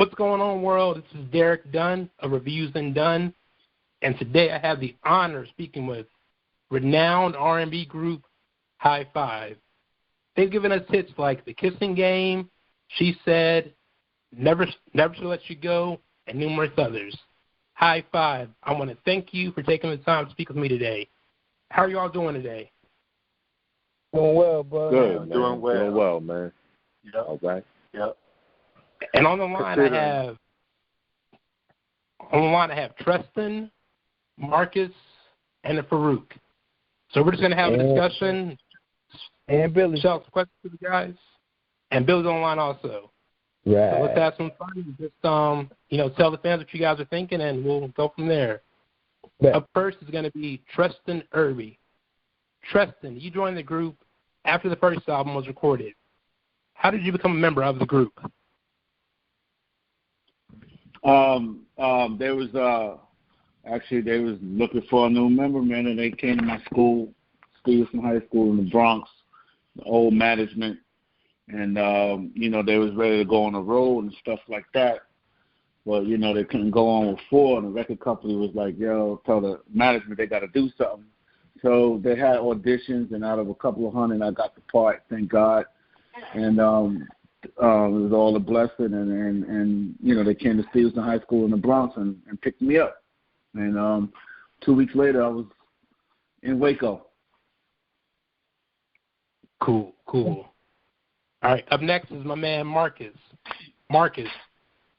What's going on, world? This is Derek Dunn of Reviews Dunn, and today I have the honor of speaking with renowned R&B group High Five. They've given us hits like The Kissing Game, She Said, Never Shall Let You Go, and numerous others. High Five, I want to thank you for taking the time to speak with me today. How are you all doing today? Doing well, bud. Good, man. Doing well. Doing well, man. Yep. All right. Yep. And on the line I have Tristan, Marcus, and Farouk. So we're just going to have a discussion. And Billy. Shout questions to the guys. And Billy's on the line also. Right. So let's have some fun. Just tell the fans what you guys are thinking, and we'll go from there. Yeah. Up first is going to be Tristan Irby. Tristan, you joined the group after the first album was recorded. How did you become a member of the group? They was looking for a new member, man, and they came to my school, Stevenson High School in the Bronx, the old management, and they was ready to go on the road and stuff like that. But they couldn't go on with four, and the record company was like, "Yo, tell the management they got to do something." So they had auditions, and out of a couple of hundred, I got the part. Thank God, and it was all a blessing, and they came to Stevenson High School in the Bronx and picked me up. And 2 weeks later, I was in Waco. Cool. All right, up next is my man Marcus. Marcus,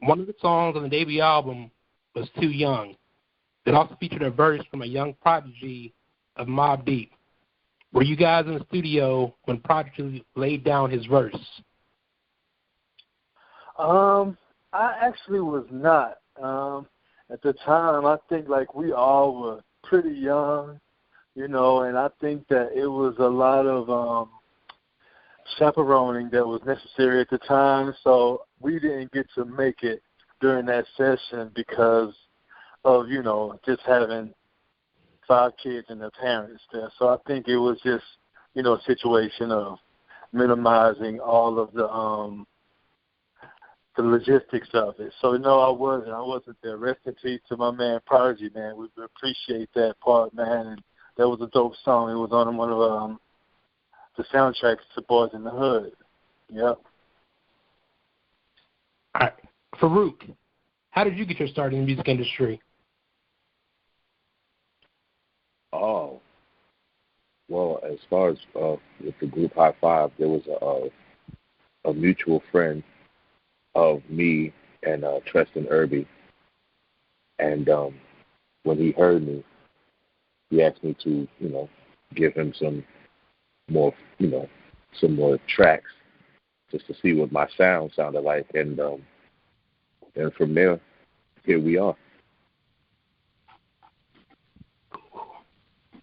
one of the songs on the debut album was Too Young. It also featured a verse from a young prodigy of Mobb Deep. Were you guys in the studio when Prodigy laid down his verse? I actually was not. At the time, I think we all were pretty young, and I think that it was a lot of chaperoning that was necessary at the time, so we didn't get to make it during that session because of, just having 5 kids and their parents there. So I think it was just, a situation of minimizing all of the logistics of it. So no, I wasn't there. Rest in peace to my man Prodigy, man. We appreciate that part, man. And that was a dope song. It was on one of the soundtracks to Boys in the Hood. Yep. All right. Farouk, how did you get your start in the music industry? Oh, well, as far as with the group High Five, there was a mutual friend of me and Tristan Irby, and when he heard me, he asked me to, give him some more tracks just to see what my sound sounded like, and from there, here we are.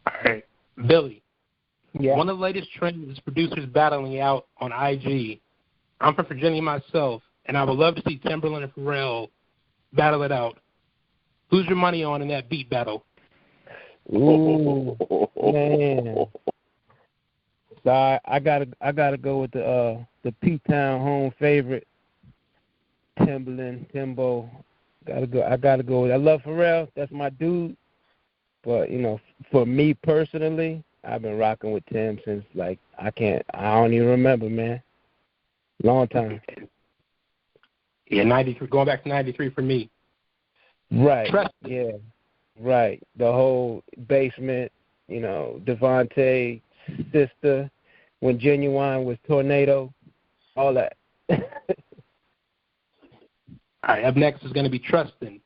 All right, Billy. Yeah. One of the latest trends is producers battling out on IG. I'm from Virginia myself, and I would love to see Timberland and Pharrell battle it out. Who's your money on in that beat battle? Ooh, man. So I gotta go with the P-Town home favorite, Timbo. I gotta go with. I love Pharrell. That's my dude. But for me personally, I've been rocking with Tim since I don't even remember, man. Long time. Yeah, 93. Going back to 93 for me. Right. Tristan. Yeah. Right. The whole basement. Devontae, sister, when Genuine was Tornado, all that. All right. Up next is going to be Tristan.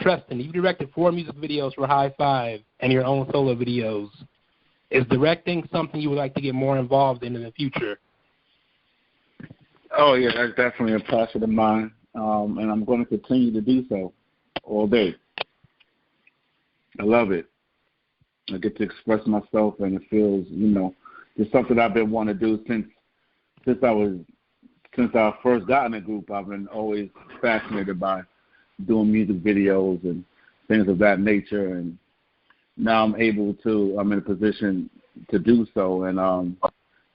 Tristan, you directed 4 music videos for High Five and your own solo videos. Is directing something you would like to get more involved in the future? Oh, yeah, that's definitely a passion of mine, and I'm going to continue to do so all day. I love it. I get to express myself, and it feels, it's something I've been wanting to do since I first got in the group. I've been always fascinated by doing music videos and things of that nature, and now I'm in a position to do so, and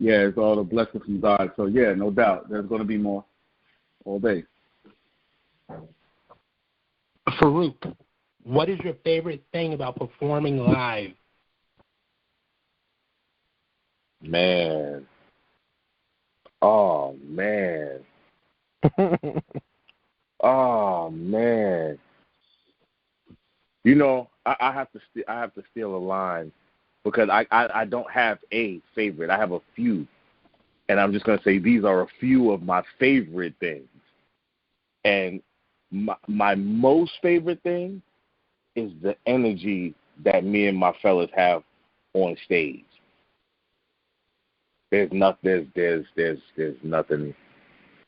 it's all a blessing from God. So yeah, no doubt, there's going to be more all day. Farouk, what is your favorite thing about performing live? Man. Oh, man. Oh, man. You know, I have to steal a line because I don't have a favorite. I have a few. And I'm just going to say these are a few of my favorite things. And my most favorite thing is the energy that me and my fellas have on stage. There's nothing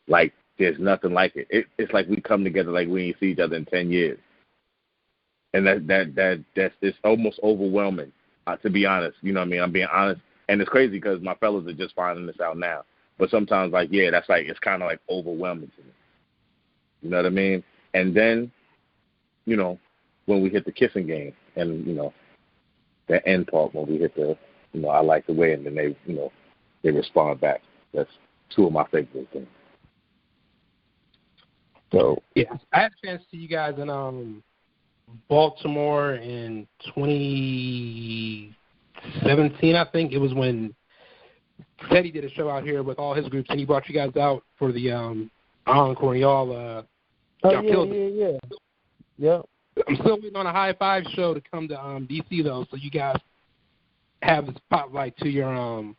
like it. It's like we come together like we ain't see each other in 10 years. And that's it's almost overwhelming, to be honest. You know what I mean? I'm being honest. And it's crazy because my fellas are just finding this out now. But sometimes, like, yeah, that's like, it's kind of like overwhelming to me. You know what I mean? And then, you know, when we hit the kissing game and, you know, the end part when we hit the, you know, I like the way, and then they, you know, they respond back. That's two of my favorite things. So, yeah, I had a chance to see you guys in Baltimore in 2017, I think. It was when Teddy did a show out here with all his groups, and he brought you guys out for the encore. Y'all killed it. Yeah. Yep. I'm still waiting on a High Five show to come to D.C., though, so you guys have the spotlight to your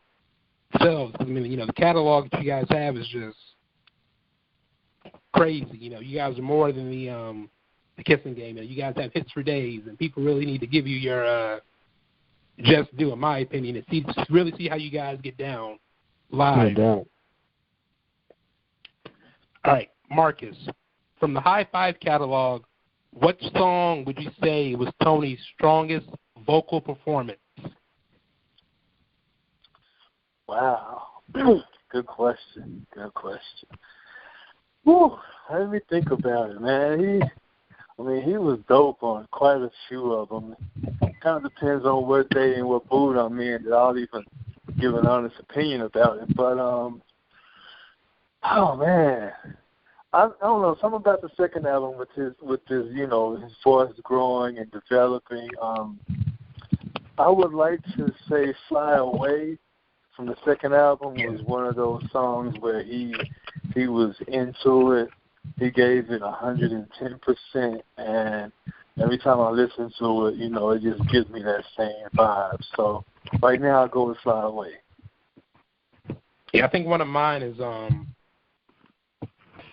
selves. I mean, you know, the catalog that you guys have is just crazy. You know, you guys are more than the kissing game. You guys have hits for days, and people really need to give you your just due, in my opinion, and really see how you guys get down live. No doubt. All right, Marcus, from the High Five catalog, what song would you say was Tony's strongest vocal performance? Wow. Good question. Whew, let me think about it, man. He was dope on quite a few of them. Kind of depends on what day and what mood I'm in that I'll even give an honest opinion about it. But, oh, man. I don't know, something about the second album with his, you know, his voice growing and developing. I would like to say Fly Away from the second album was one of those songs where he was into it. He gave it 110%, and every time I listen to it, you know, it just gives me that same vibe. So right now I'll go with Fly Away. Yeah, I think one of mine is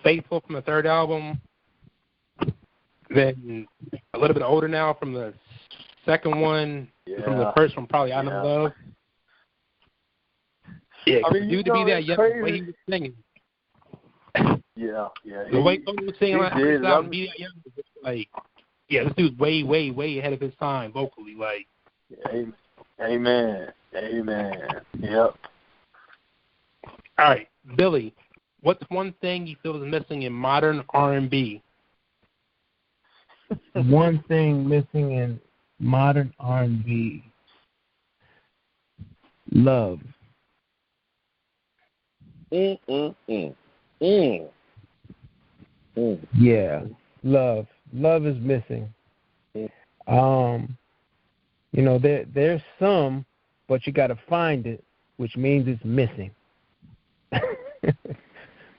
Faithful from the third album. Then a little bit older now from the second one. Yeah. From the first one, probably I Know Love. Yeah, I mean, dude, to be that young, the way he was singing. Yeah. The way he was singing like this out and be that young, like, yeah, this dude's way, way, way ahead of his time vocally. Like, amen. Yep. All right, Billy, what's one thing you feel is missing in modern R&B? One thing missing in modern R&B, love. Yeah, love. Love is missing. You know, there's some, but you got to find it, which means it's missing.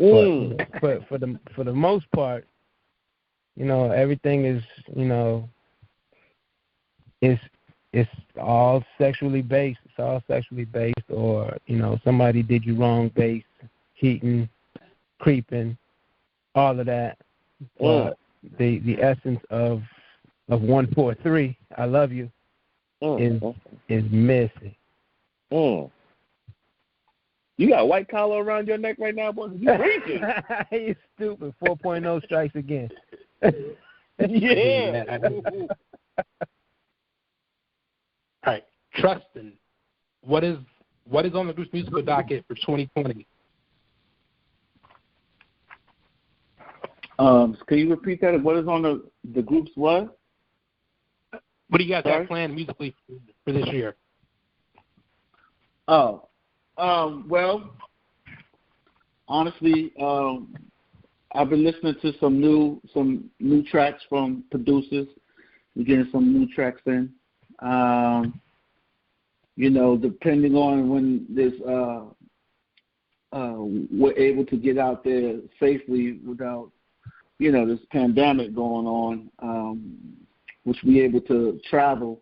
But for the most part, you know, everything is, you know, it's all sexually based. It's all sexually based, or, you know, somebody did you wrong based, cheating, creeping, all of that. But the essence of 143, I love you, is missing. You got a white collar around your neck right now, boy? You preaching. You stupid. 4.0 strikes again. Yeah. All right, Trustin, what is on the group's musical docket for 2020? Can you repeat that? What is on the group's what? What do you guys have planned musically for this year? Well, honestly, I've been listening to some new tracks from producers. We're getting some new tracks in. Depending on when this we're able to get out there safely without, this pandemic going on, which we're able to travel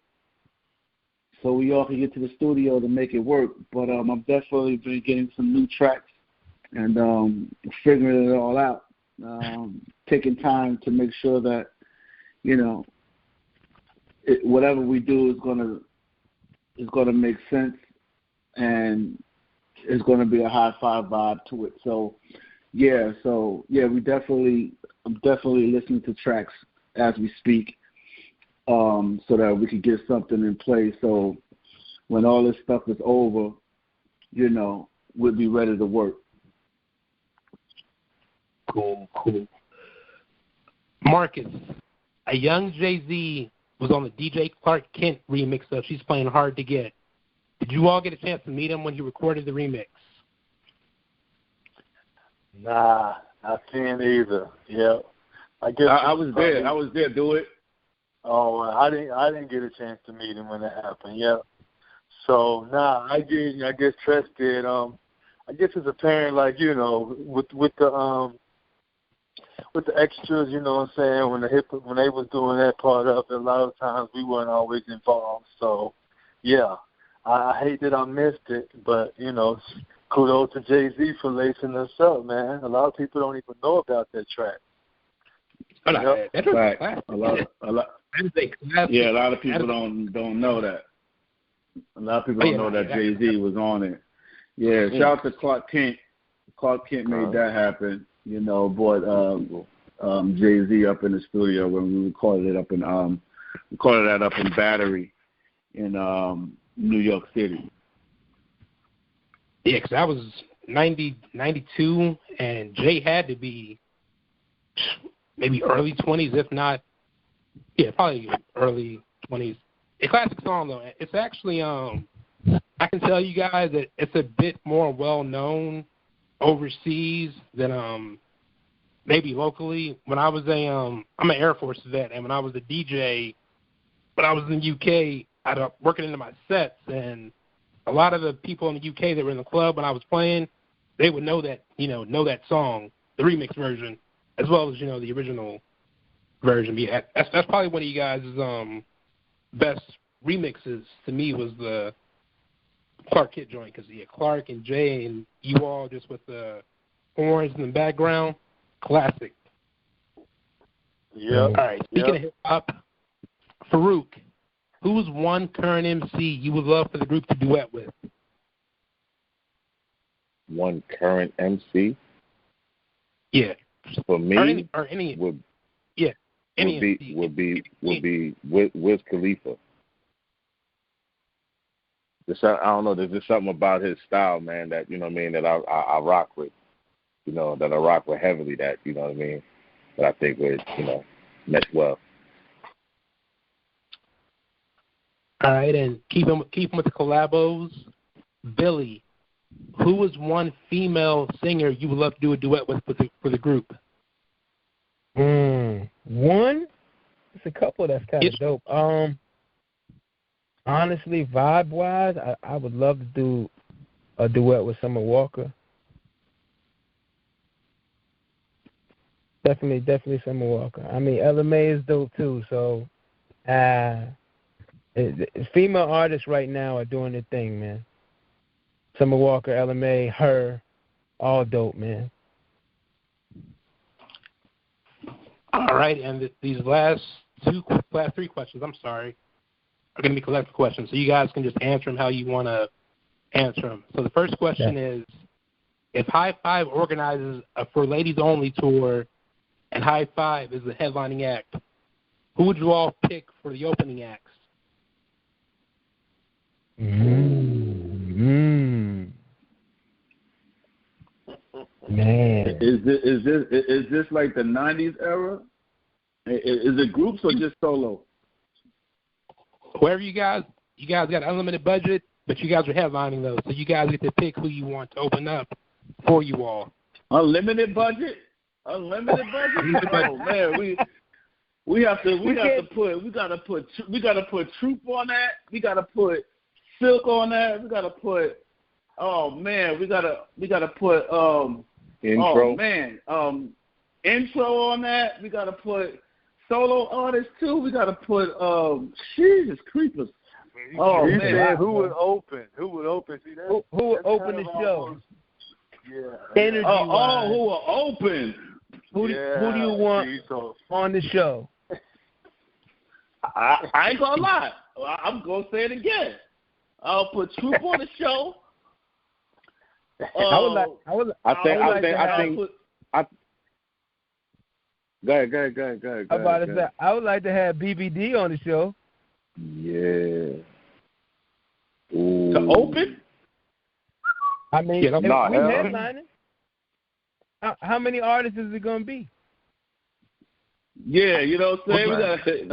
so we all can get to the studio to make it work. But I've definitely been getting some new tracks and figuring it all out, taking time to make sure that, whatever we do is gonna make sense and it's gonna be a high five vibe to it. I'm definitely listening to tracks as we speak, so that we could get something in place. So when all this stuff is over, we'll be ready to work. Cool. Marcus, a young Jay-Z was on the DJ Clark Kent remix of She's Playing Hard to Get. Did you all get a chance to meet him when he recorded the remix? Nah, I can't either. Yeah, I guess I was there. I was there. Do it. Oh, I didn't get a chance to meet him when that happened. Yeah. So I guess Tress did. I guess it's apparent, like with the extras, you know what I'm saying, when they was doing that part of it, a lot of times we weren't always involved. So, yeah, I hate that I missed it, but, kudos to Jay-Z for lacing us up, man. A lot of people don't even know about that track. Yep. That's right. A lot. Yeah, a lot of people don't know that. A lot of people don't know that Jay-Z was on it. Yeah, shout out to Clark Kent. Clark Kent made that happen. Brought Jay-Z up in the studio when we recorded that up in Battery in New York City. Yeah, because that was 92, and Jay had to be maybe early 20s, if not, probably early 20s. A classic song, though. It's actually, I can tell you guys that it's a bit more well-known overseas than maybe locally. When I was I'm an Air Force vet, and when I was a DJ, when I was in the UK, I'd working into my sets, and a lot of the people in the UK that were in the club when I was playing, they would know that that song, the remix version, as well as the original version. Yeah, that's probably one of you guys' best remixes to me, was the Clark Kent joint, because Clark and Jay and you all just with the horns in the background, classic. Yeah. All right. Speaking of hip hop, Farouk, who's one current MC you would love for the group to duet with? One current MC? Yeah. For me, any would MC. be Wiz Khalifa. I don't know. There's just something about his style, man, that that I rock with. That I rock with heavily. That that I think would mesh well. All right, and keep him with the collabos. Billy, who is one female singer you would love to do a duet with for the group? One? It's a couple that's kind of dope. Honestly, vibe-wise, I would love to do a duet with Summer Walker. Definitely Summer Walker. I mean, Ella May is dope too. So, female artists right now are doing their thing, man. Summer Walker, Ella May, her, all dope, man. All right, and these last three questions, I'm sorry, are going to be collective questions, so you guys can just answer them how you want to answer them. So the first question is, if High Five organizes a For Ladies Only tour and High Five is the headlining act, who would you all pick for the opening acts? Man, is this like the 90s era? Is it groups or just solo? Whoever you guys got unlimited budget, but you guys are headlining those, so you guys get to pick who you want to open up for you all. Unlimited budget? Unlimited budget? Oh man, we gotta put Troop on that. We gotta put Silk on that. We gotta put we gotta put intro on that. We gotta put solo artists too. We gotta put Jesus creepers. He said who would open? Who would open? See, who would open the show? Yeah. Who will open? Who do you want on the show? I ain't gonna lie. I'm gonna say it again. I'll put Troop on the show. Go ahead. I would like to have BBD on the show. Yeah. Ooh. To open? I mean, we headlining. How many artists is it gonna be? Yeah, you know what I'm saying?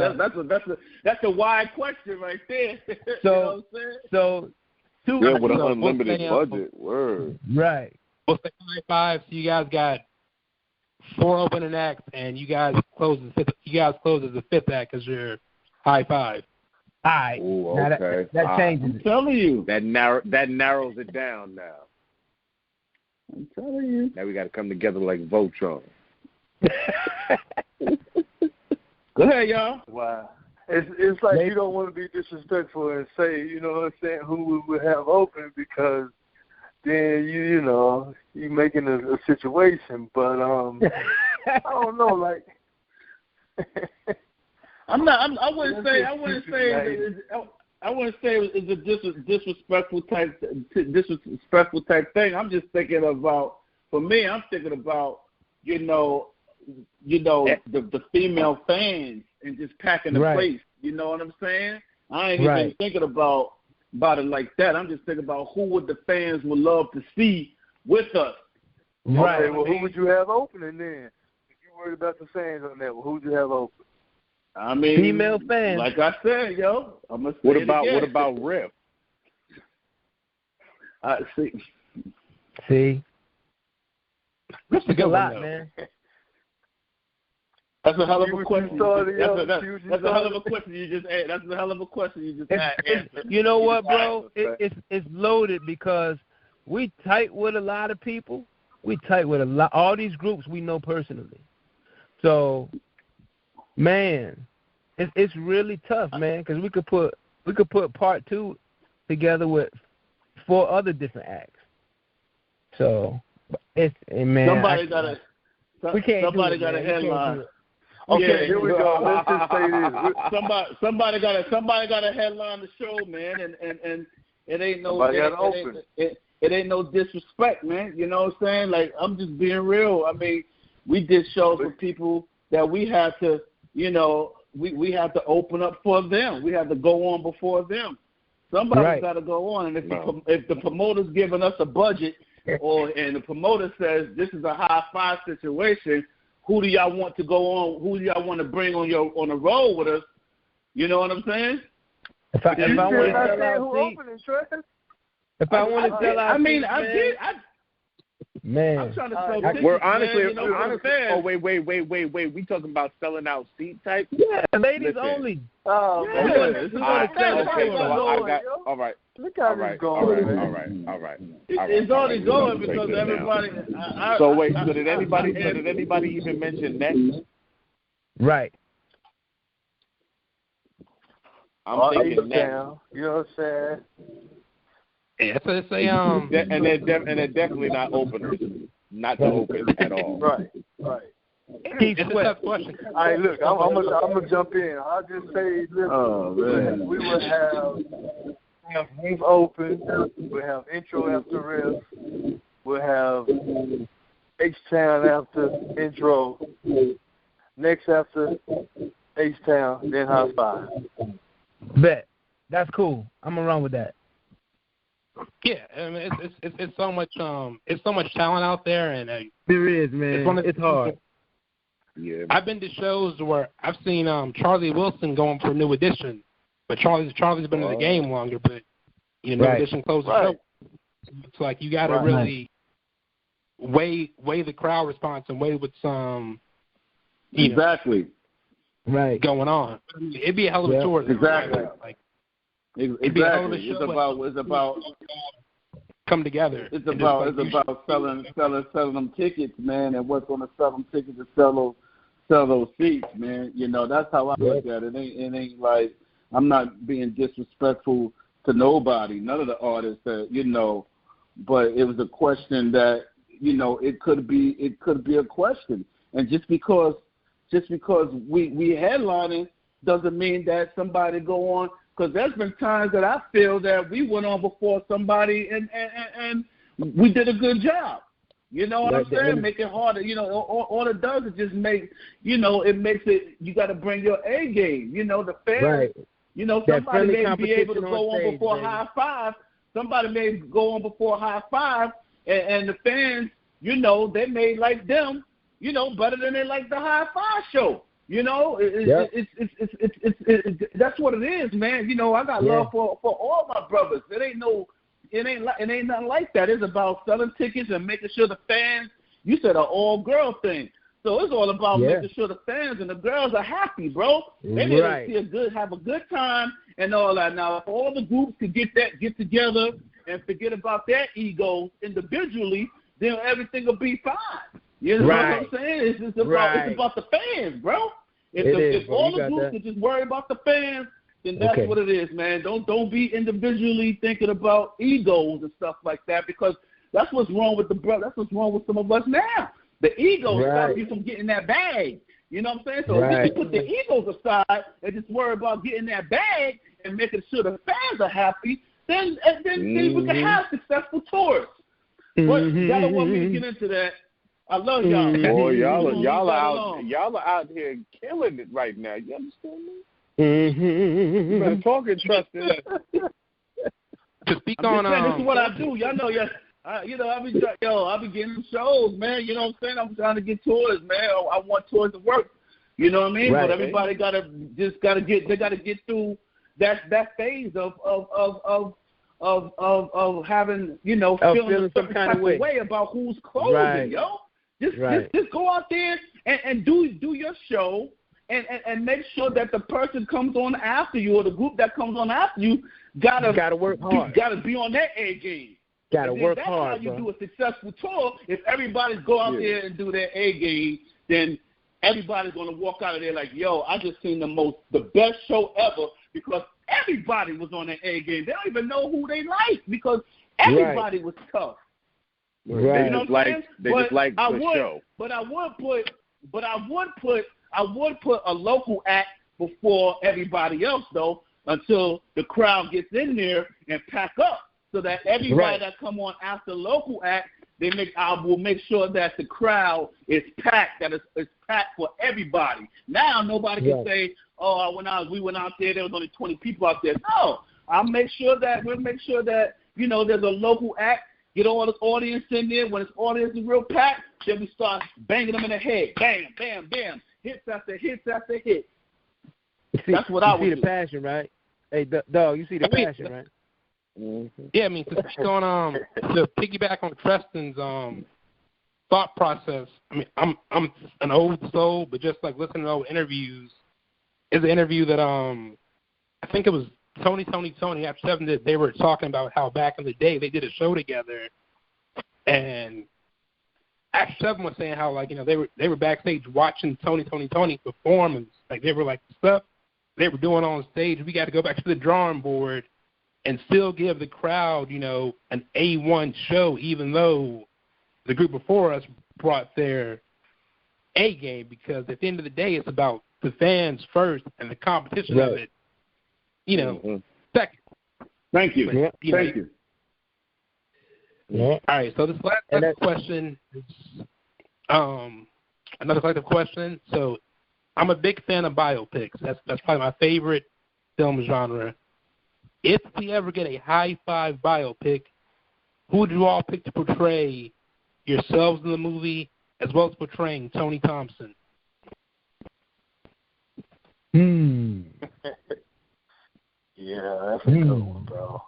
That's a wide question right there. So, you know what I'm saying? So, with an unlimited budget, word. Right. We'll say high five. So you guys got 4 opening acts, and you guys close as the 5th act because you're high five. All right. Ooh, okay. That changes. I'm telling you. That narrows it down now. I'm telling you. Now we got to come together like Voltron. Go ahead, y'all. Wow. It's like you don't want to be disrespectful and say, you know what I'm saying, who we would have open because then you making a situation. But I don't know, like I wouldn't say it's a disrespectful type thing. I'm just thinking about, for me, I'm thinking about the female fans and just packing the place. You know what I'm saying? I ain't even thinking about it like that. I'm just thinking about who would the fans would love to see with us. Right. Okay, well, who would you have opening then? If you're worried about the fans on that, well, who would you have open? I mean, female fans. Like I said, yo, I'm gonna say what it about Riff? See. Riff's a good lot, one, man. That's a hell of a question. That's a hell of a question you just asked. That's a hell of a question you just asked. You know what, bro? It's loaded because we tight with a lot of people. We tight with all these groups we know personally. So, man, it's really tough, man, because we could put part 2 together with 4 other different acts. So, somebody got a headline. Okay, here we go. Let's just say this. Somebody got a headline to show, man, and it ain't no it ain't no disrespect, man. You know what I'm saying? Like, I'm just being real. I mean, we did shows with people that we had to, we had to open up for them. We had to go on before them. Somebody's got to go on, and if the promoter's giving us a budget, and the promoter says this is a high five situation, who do y'all want to go on? Who do y'all want to bring on the road with us? You know what I'm saying? If I want to sell out, man. I'm trying to sell tickets. We're honestly. Oh wait. We talking about selling out seat type? Yeah, ladies only. Oh, yeah. All right. Look how it's going. All right. It's only going because everybody. So did anybody even mention next? Right. I'm thinking next. You know what I'm saying? Yeah, it's and they're definitely not openers. Not to open at all. Right. It's a tough question. All right, look, I'm gonna jump in. I'll just say, listen, we will have Riff open. We'll have intro after Riff. We'll have H-Town after intro. Next after H-Town, then High Five. Bet. That's cool. I'm gonna run with that. Yeah, I mean, it's so much talent out there, and there is, man. It's hard. Yeah. I've been to shows where I've seen Charlie Wilson going for New Edition, but Charlie's been in the game longer, but New Edition closed the show. It's like you got to really weigh the crowd response and weigh what's exactly right going on. I mean, it'd be a hell of a tour. Exactly. Like, exactly. It's about come together. It's about selling them tickets, man, and what's going to sell them tickets to sell those seats, man. You know, that's how I look at it. It ain't like I'm not being disrespectful to nobody, none of the artists that, you know, but it was a question that, you know, it could be a question. And just because we headlining doesn't mean that somebody go on, because there's been times that I feel that we went on before somebody and we did a good job. You know what I'm saying? Make it harder. You know, all it does is just make, you know, it makes it, you got to bring your A game. You know, the fans, right. You know, somebody may be able to go on before High Five. Somebody may go on before High Five, and the fans, you know, they may like them, you know, better than they like the High Five show. You know, it's that's what it is, man. You know, I got love for all my brothers. It ain't nothing like that. It's about selling tickets and making sure the fans. You said an all-girl thing. So it's all about making sure the fans and the girls are happy, bro. They need to have a good time and all that. Now, if all the groups could get together and forget about their egos individually, then everything will be fine. You know what I'm saying? It's about the fans, bro. If all the groups could just worry about the fans, then that's what it is, man. Don't be individually thinking about egos and stuff like that, because that's what's wrong with That's what's wrong with some of us now. The ego stops you from getting that bag. You know what I'm saying? So if you put the egos aside and just worry about getting that bag and making sure the fans are happy, then we can have successful tours. But y'all don't want me to get into that. I love y'all. Boy, y'all are out here killing it right now. You understand me? You better talk and trust it. To speak on, this is what I do. Y'all know, you know, I be getting shows, man. You know what I'm saying? I'm trying to get tours, man. I want tours to work. You know what I mean? But everybody gotta get through that phase of having, you know, feeling some kind of way about who's closing, yo. Just go out there and do your show and make sure that the person comes on after you, or the group that comes on after you gotta work hard. Gotta be on that A game. Gotta work that's hard. That's how you do a successful tour. If everybody's go out there and do their A game, then everybody's gonna walk out of there like, yo, I just seen the best show ever, because everybody was on their A game. They don't even know who they like, because everybody was tough. Right. You know They just like the show. But I would put a local act before everybody else, though, until the crowd gets in there and pack up, so that everybody that come on after local act, I will make sure that the crowd is packed, that it's packed for everybody. Now nobody can say, oh, we went out there was only 20 people out there. No, we'll make sure that, you know, there's a local act. Get all the audience in there. When this audience is real packed, then we start banging them in the head. Bam, bam, bam. Hits after hits after hit. That's what I would do. You see the passion, right? Hey, dog, you see the passion, right? Mm-hmm. Yeah, I mean, to piggyback on Treston's thought process. I mean, I'm an old soul, but just like listening to old interviews, is an interview that I think it was Tony after 7 that they were talking about how back in the day they did a show together, and after 7 was saying how, like, you know, they were backstage watching Tony perform, and like they were like, stuff they were doing on stage, we got to go back to the drawing board and still give the crowd, you know, an A1 show, even though the group before us brought their A game, because at the end of the day it's about the fans first and the competition of it, you know, second. Thank you. But, Thank you. All right, so this last question is another collective question. So I'm a big fan of biopics. That's probably my favorite film genre. If we ever get a High Five biopic, who would you all pick to portray yourselves in the movie, as well as portraying Tony Thompson? Yeah, that's a good one, bro.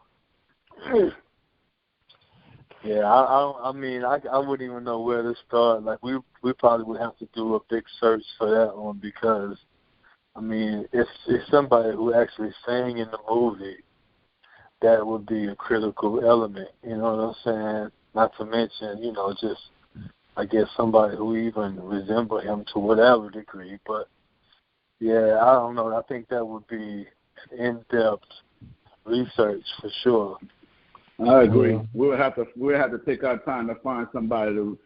Yeah, I mean, I wouldn't even know where to start. Like, we probably would have to do a big search for that one because, I mean, if somebody who actually sang in the movie, that would be a critical element. You know what I'm saying? Not to mention, you know, just I guess somebody who even resemble him to whatever degree. But yeah, I don't know. I think that would be in-depth research for sure. I agree. We'll have to take our time to find somebody to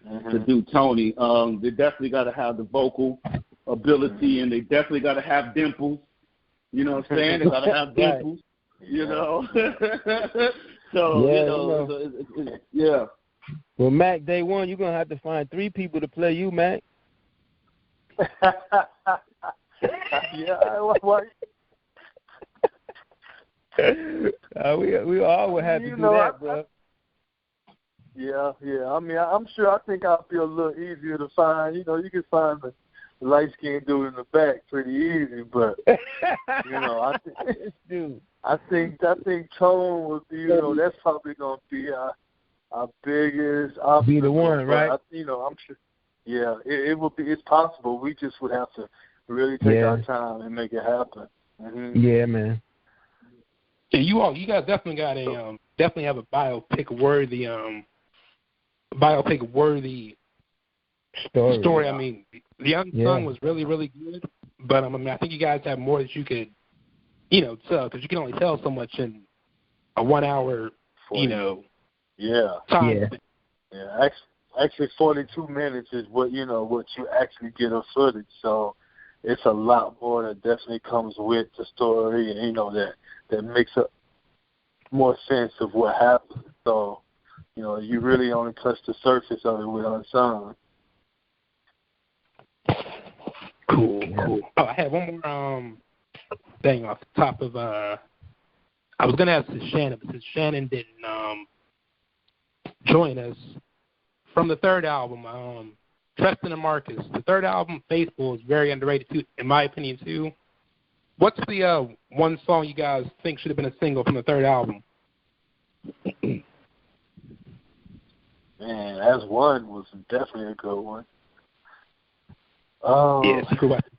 do Tony. They definitely got to have the vocal ability, and they definitely got to have dimples. You know what I'm saying? They got to have dimples. You know. So yeah, yeah. Well, Mac, day one, you're gonna have to find 3 people to play you, Mac. Yeah. Why? We all would have to do that, bro. Yeah. I mean, I think I'll be a little easier to find. You know, you can find the light-skinned dude in the back pretty easy, but you know, I think Tone would be. You know, that's probably gonna be our biggest obstacle. Be the one, right? You know, I'm sure. Yeah, it would be. It's possible. We just would have to really take our time and make it happen. Mm-hmm. Yeah, man. Yeah, you guys definitely got definitely have a biopic worthy story. I mean, the Unsung was really, really good, but I mean, I think you guys have more that you could, you know, tell, because you can only tell so much in a 1 hour, you know, time. Yeah. Actually, 42 minutes is what you actually get of footage. So it's a lot more that definitely comes with the story, and you know that makes up more sense of what happened. So, you know, you really only touch the surface of it with Unsung. Cool. Oh, I had one more thing off the top of I was gonna ask Shannon, but since Shannon didn't join us from the third album, Tristan and Marcus. The third album, Faithful, is very underrated too, in my opinion too. What's the one song you guys think should have been a single from the third album? Man, As One was definitely a good one. Secret Weapon.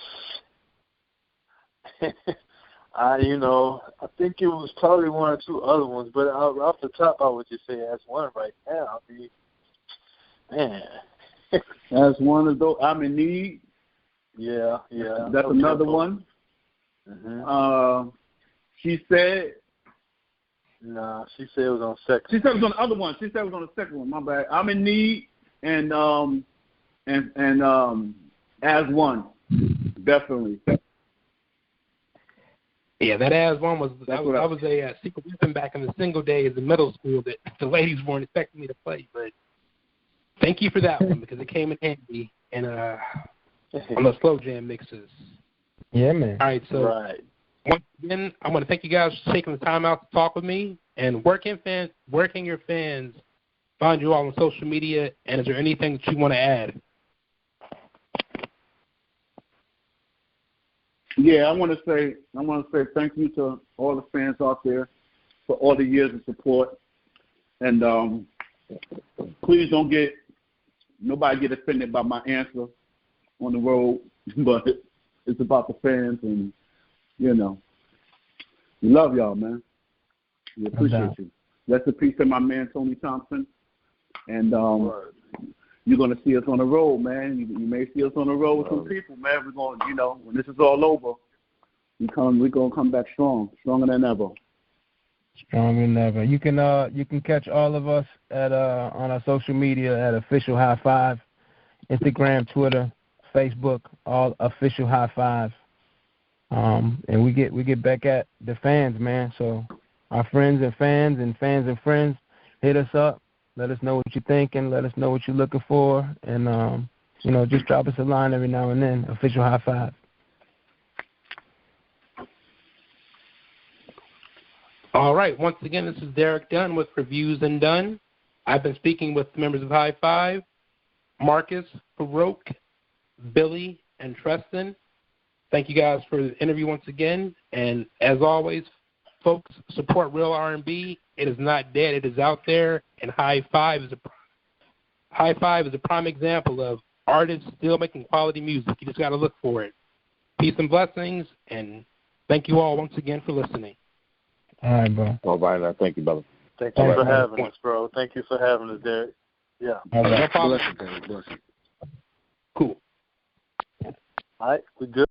I think it was probably 1 or 2 other ones, but off the top, I would just say As One right now. I mean, man. As One of those, I'm in Need. Yeah. That's another one. Mm-hmm. She Said. Nah, She Said it was on second. She said it was on the other one. She said it was on the second one. My bad. I'm in Need and As One, definitely. Yeah, that As One was a secret weapon back in the single days in middle school that the ladies weren't expecting me to play. But thank you for that one because it came in handy and on the slow jam mixes. Yeah, man. All right, so once again, I want to thank you guys for taking the time out to talk with me. And where can your fans find you all on social media? And is there anything that you want to add? Yeah, I want to say thank you to all the fans out there for all the years of support. And please don't nobody get offended by my answer on the road, but it's about the fans, and you know, we love y'all, man. We appreciate you. Rest in peace to my man Tony Thompson, and you're gonna see us on the road, man. You may see us on the road with some people, man. We're gonna, when this is all over, we're gonna come back stronger than ever. Stronger than ever. You can catch all of us at on our social media at Official High Five, Instagram, Twitter, Facebook, all Official High Five. And we get back at the fans, man. So our friends and fans and fans and friends, hit us up. Let us know what you're thinking. Let us know what you're looking for. And, just drop us a line every now and then. Official High Five. All right. Once again, this is Derek Dunn with Reviews Dunn. I've been speaking with members of High Five, Marcus, Farouk, Billy, and Tristan. Thank you guys for the interview once again. And as always, folks support real R&B. It is not dead. It is out there, and High Five is a prime example of artists still making quality music. You just got to look for it. Peace and blessings, and thank you all once again for listening. All right, bro. All right, thank you, brother. Thank you for having us, bro. Thank you for having us, Derek. Yeah. No problem. Bless you. Cool. All right, we good.